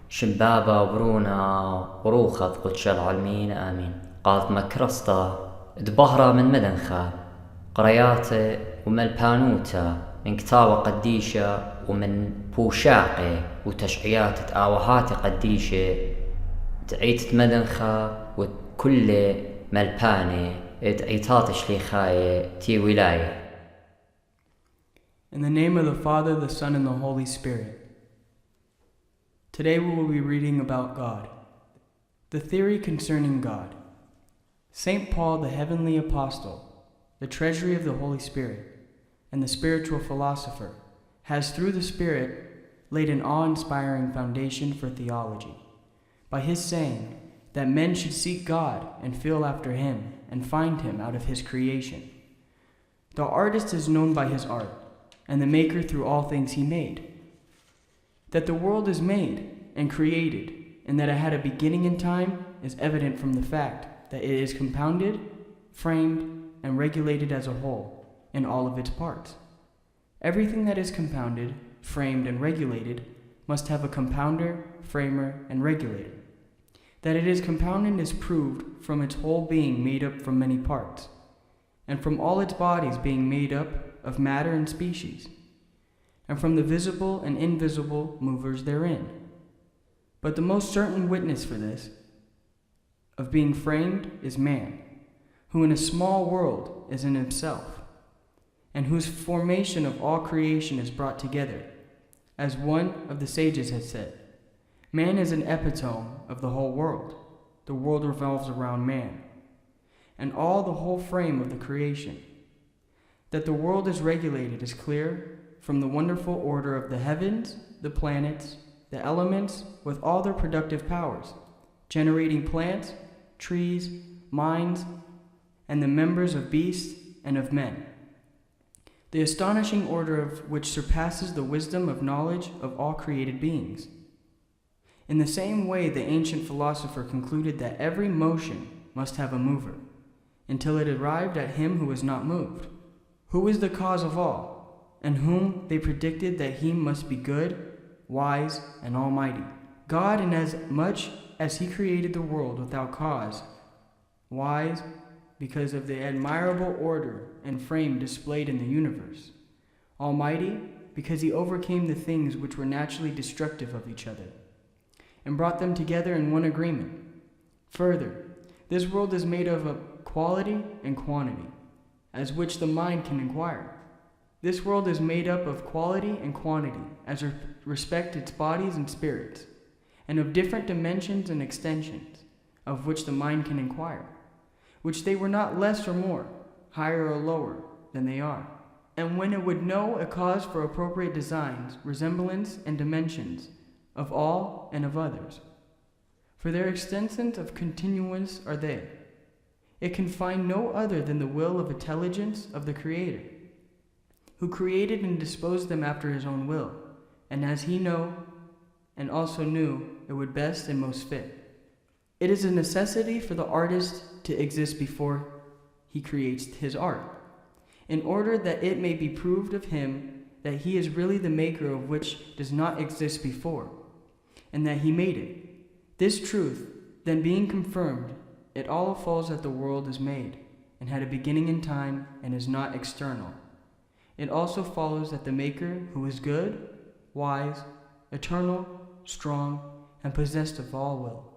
شمبابا وبرونا وروخذ قدش العالمين آمين. قالت مكرستا دبهرة من مدنخا قرياتي ومن البانوتا من كتاوة قديشة ومن بوشاقي وتشعيات تآوهات قديشة تعيت مدنخا وكل ملباني تعيتات شليخاية تي ولاية. In the name of the Father, the Son, and the Holy Spirit. Today we will be reading about God. The theory concerning God. St. Paul, the heavenly apostle, the treasury of the Holy Spirit, and the spiritual philosopher, has through the Spirit laid an awe-inspiring foundation for theology, by his saying that men should seek God and feel after him and find him out of his creation. The artist is known by his art, and the maker through all things he made. That the world is made and created, and that it had a beginning in time, is evident from the fact that it is compounded, framed, and regulated as a whole in all of its parts. Everything that is compounded, framed, and regulated must have a compounder, framer, and regulator. That it is compounded is proved from its whole being made up from many parts, and from all its bodies being made up of matter and species, and from the visible and invisible movers therein. But the most certain witness for this, of being framed, is man, who in a small world is in himself, and whose formation of all creation is brought together, as one of the sages has said, man is an epitome of the whole world. The world revolves around man, and all the whole frame of the creation. That the world is regulated is clear from the wonderful order of the heavens, the planets, the elements with all their productive powers, generating plants, trees, mines, and the members of beasts and of men. The astonishing order of which surpasses the wisdom of knowledge of all created beings. In the same way, the ancient philosopher concluded that every motion must have a mover, until it arrived at him who is not moved, who is the cause of all, and whom they predicted that he must be good, wise, and almighty. God, inasmuch as he created the world without cause, wise, because of the admirable order and frame displayed in the universe, almighty, because he overcame the things which were naturally destructive of each other, and brought them together in one agreement. Further, this world is made of a quality and quantity, as which the mind can inquire. This world is made up of quality and quantity, as respect its bodies and spirits, and of different dimensions and extensions, of which the mind can inquire, which they were not less or more, higher or lower than they are. And when it would know a cause for appropriate designs, resemblance, and dimensions of all and of others, for their extensions of continuance are they. It can find no other than the will of intelligence of the Creator, who created and disposed them after his own will, and as he know and also knew it would best and most fit. It is a necessity for the artist to exist before he creates his art, in order that it may be proved of him that he is really the maker of which does not exist before, and that he made it. This truth, then being confirmed, it all follows that the world is made, and had a beginning in time, and is not external. It also follows that the Maker, who is good, wise, eternal, strong, and possessed of all will,